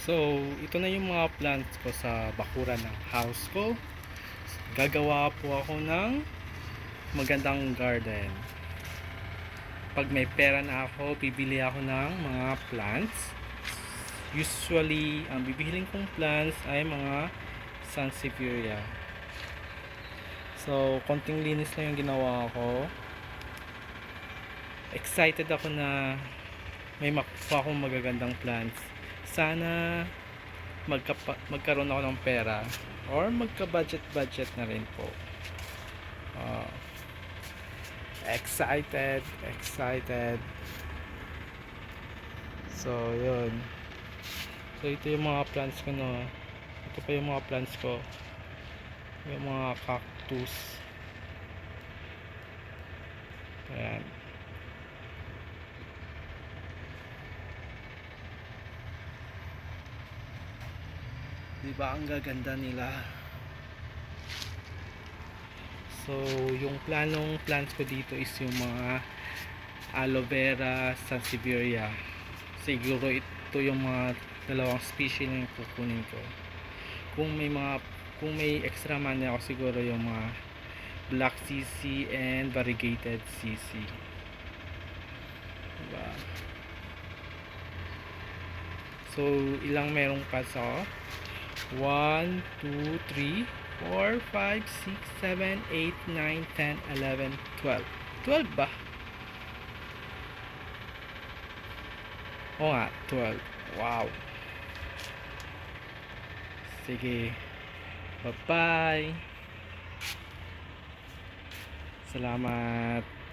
So, ito na yung mga plants ko sa bakuran ng house ko. Gagawa po ako ng magandang garden. Pag may pera na ako, bibili ako ng mga plants. Usually, ang bibihiling kong plants ay mga sansevieria. So, konting linis lang yung ginawa ko. Excited ako na may makuha akong magagandang plants. Sana magkaroon ako ng pera or magka-budget na rin po. Uh, excited. So, yun. So, ito yung mga plants ko, no. Ito pa yung mga plants ko. Yung mga cactus. Ayan. Diba ang gaganda nila? So, yung plants ko dito is yung mga aloe vera, sansevieria. Siguro ito yung mga dalawang species na yung kukunin ko. Kung may extra money ako, siguro yung mga black CC and variegated CC. Diba? So, ilang merong pads ako? 1, 2, 3, 4, 5, 6, 7, 8, 9, 10, 11, 12. 12 ba? Oo nga, 12. Wow. Sige. Bye-bye. Salamat.